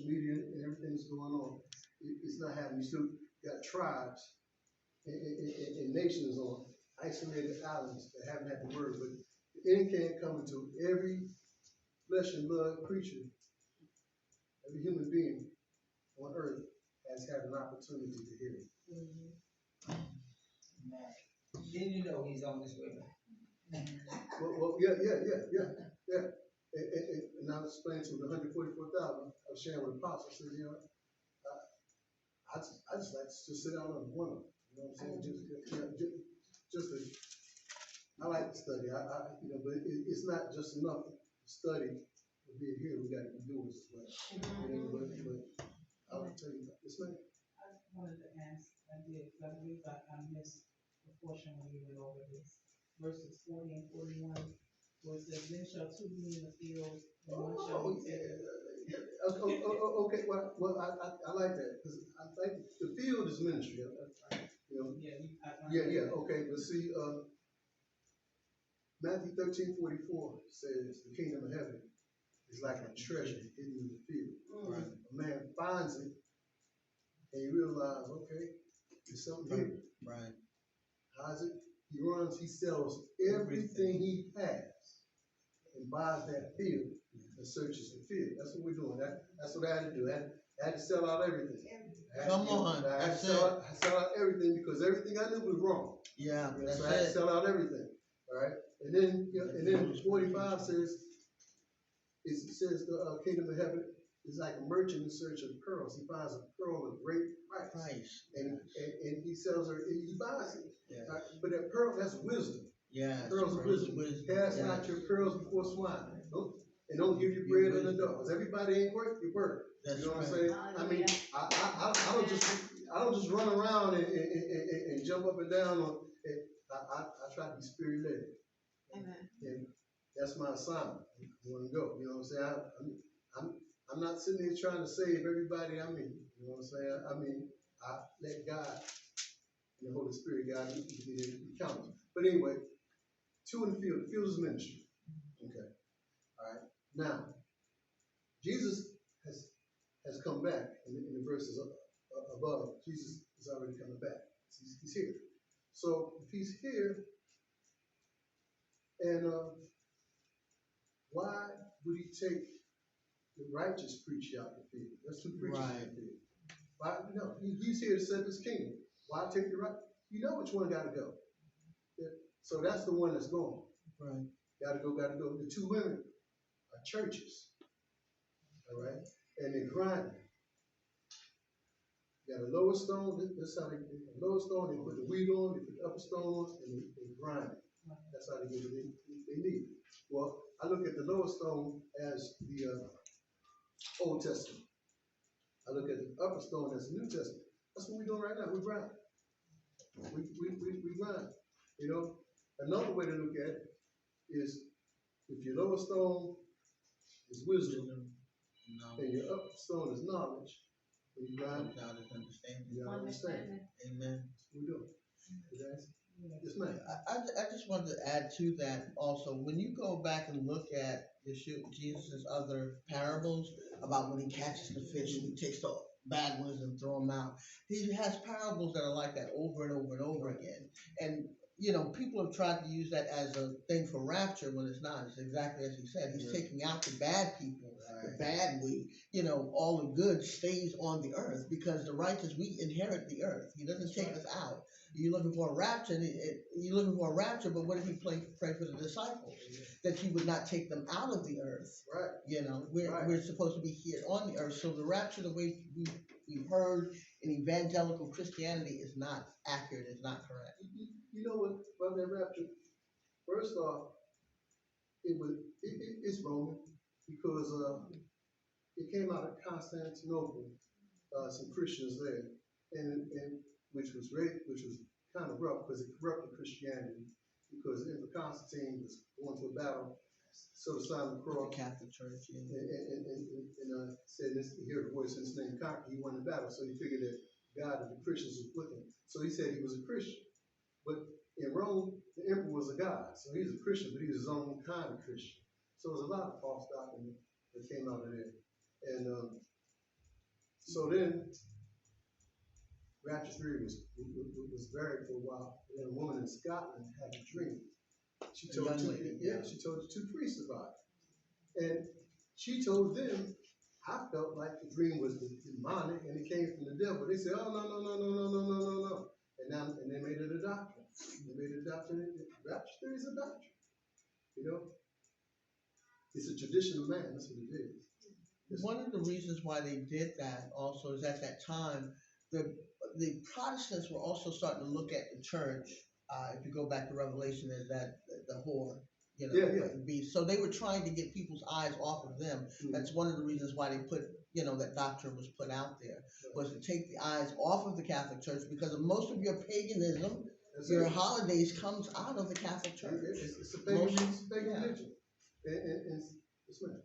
social media and everything that's going on, it's not happening. You still got tribes and nations on isolated islands that haven't had the word, but the end can't come until every flesh and blood creature, every human being on earth has had an opportunity to hear it. Mm-hmm. Then you know he's on his way back. Well, yeah. And I was explaining to the 144,000, I was sharing with the apostle, I said, I just like to sit down on one of them. You know what I'm saying? Just I like to study. But it's not just enough to study to be here. We got to be doing as well. But I'll tell you, this man. I wanted to ask, I believe I missed the portion when you went over this, verses 40 and 41, where it says, then shall two be in the field, and one shall be taken. Okay. Well, I like that because I think the field is ministry. Okay, but see, Matthew 13:44 says the kingdom of heaven is like a treasure hidden in the field. Right. A man finds it and you realize, okay, there's something here. Right. How's it? He runs, he sells everything he has and buys that field and searches the field. That's what we're doing. That's what I had to do. I had to sell out everything. Come on. I had to sell out everything because everything I knew was wrong. Yeah. So I had to sell out everything. All right. And then 45 says, the kingdom of heaven is like a merchant in search of pearls. He finds a pearl of great price. And he sells her, he buys it. Yeah. But that pearl has wisdom. Yeah. Pearls of wisdom. Cast out your pearls before swine. Don't give your bread on the dogs. Everybody ain't worth your word. You know what I'm saying? I mean, I don't just run around and jump up and down on. I try to be spirit led. And that's my assignment. I want to go. You know what I'm saying? I'm not sitting here trying to save everybody I meet. You know what I'm saying? I mean, I let God and the Holy Spirit guide me to count. But anyway, two in the field. The field is ministry. Okay. All right. Now, Jesus has come back in the verses above. Jesus is already coming back. He's here. So if he's here, and why would he take the righteous preacher out the field? That's two preachers in the field. Why? No, he's here to set his kingdom. Why take the right? You know which one got to go. Yeah. So that's the one that's going. Right. Got to go. The two women are churches. All right. And they're grinding. You got a lower stone. That's how they get the lower stone. They put the wheat on. They put the upper stone on, and they grind it. That's how they get what they need. Well, I look at the lower stone as the Old Testament. I look at the upper stone as the New Testament. That's what we're doing right now. We grind. We grind. You know, another way to look at it is if your lower stone is wisdom and your upper stone is knowledge, when you grind, you gotta understand. Amen. That's what we're doing. Yes, ma'am. I just wanted to add to that also. When you go back and look at Jesus' other parables about when he catches the fish and he takes the bad ones and throw them out, he has parables that are like that over and over and over again. And people have tried to use that as a thing for rapture when it's not. It's exactly as he said. He's taking out the bad people, the bad we. All the good stays on the earth because the righteous, we inherit the earth. He doesn't take us out. You're looking for a rapture. But what did he pray for the disciples? That he would not take them out of the earth. Right. We're supposed to be here on the earth. So the rapture, the way we've heard in evangelical Christianity, is not accurate. It's not correct. You know what about that rapture? First off, it's Roman because it came out of Constantinople. Some Christians there, and which was kind of rough because it corrupted Christianity. Because Emperor Constantine was going to a battle, so the sign of the cross. The Catholic Church, yeah. And said this, he heard a voice in his name, conquer. He won the battle, so he figured that God and the Christians was with him. So he said he was a Christian. But in Rome, the emperor was a god, so he was a Christian, but he was his own kind of Christian. So there's a lot of false doctrine that came out of there. And So then, Rapture 3 was buried for a while. And then a woman in Scotland had a dream. She told she told the two priests about it. And she told them, I felt like the dream was demonic and it came from the devil. They said, oh, no. And they made it a doctrine. They made it a doctrine. Rapture theory is a doctrine. You know? It's a tradition of man. That's what it is. One of the reasons why they did that also is at that time, the Protestants were also starting to look at the church. If you go back to Revelation, as that the whore, beast. So they were trying to get people's eyes off of them. Mm-hmm. That's one of the reasons why they put, that doctrine was put out there, was to take the eyes off of the Catholic Church, because of most of your paganism, your holidays comes out of the Catholic Church. It's a pagan religion. And it's right.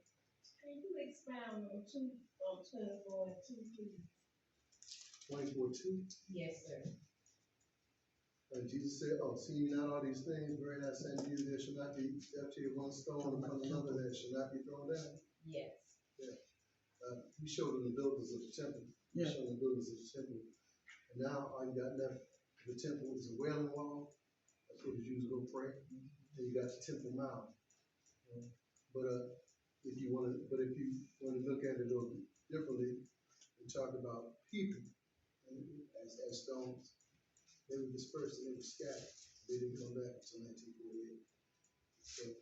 Can you expound on 24 and 2, please? 24:2. Yes, sir. Jesus said, see not all these things, very not saying to you, there shall not be left here one stone upon another that shall not be thrown down. Yes. Yeah. We showed them the builders of the temple. We showed them the builders of the temple. And now all you got left of the temple is a wailing wall. That's where the Jews go pray. And you got the Temple Mount. But if you want to look at it a little differently, we talk about people as stones. They were dispersed and they were scattered. They didn't come back until 1948.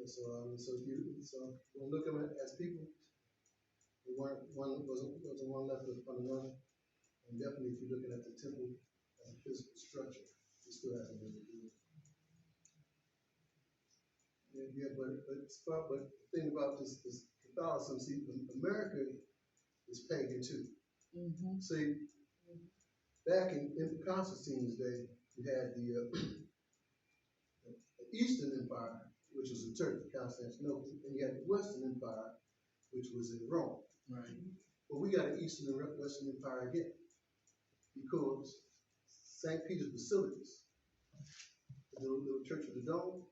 So when looking at as people, there wasn't one left upon another. And definitely, if you're looking at the temple as a physical structure, it still hasn't been revealed. But the thing about this Catholicism, see, America is pagan too. Mm-hmm. See, back in Constantine's day, you had the Eastern Empire, which was in Turkey, Constantinople, and you had the Western Empire, which was in Rome. Right. But we got an Eastern and Western Empire again, because St. Peter's Basilica, the little Church of the Dome,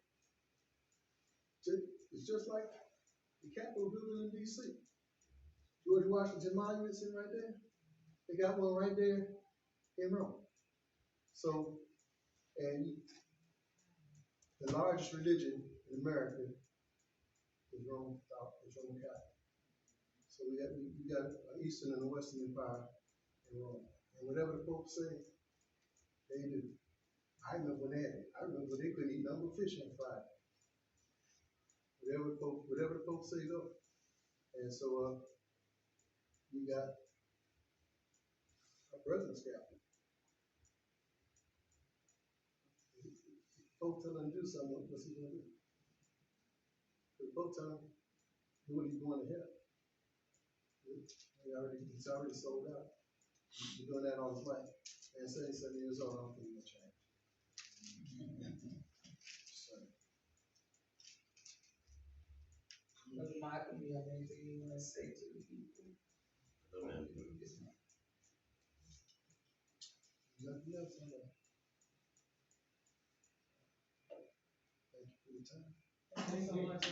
it's just like the Capitol building in D.C. George Washington Monument sitting right there. They got one right there in Rome. So, and the largest religion in America is Roman Catholic. So we got an Eastern and a Western Empire in Rome. And whatever the Pope say, they do. I remember they couldn't eat no fish on Friday. Whatever the Pope say, go. And so we got our president's Catholic. Pope tell him to do something, what's he going to do? The Pope tell him, do what he's going to hell. He's already sold out. He's doing that all his life. And 77 years old, I don't think he's going to change. Brother Michael, do you have anything you want to say to the people? Nothing else on that. Thank you for your time. Thank you so much.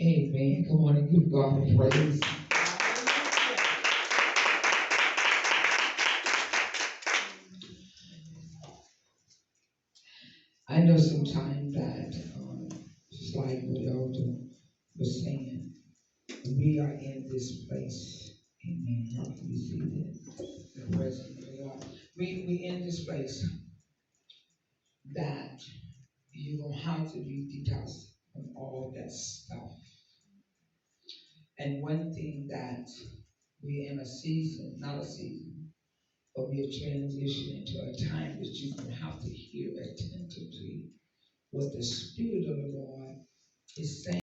Amen. Come on and give God a praise. I know sometimes that, just like what Elder was saying, we are in this place. Amen. How can we see that? The presence of God. We in this place that you're going to have to be detoxed from all that stuff. And one thing that we're in a season, not a season, but we are transitioning into a time that you're going to have to hear attentively what the Spirit of the Lord is saying.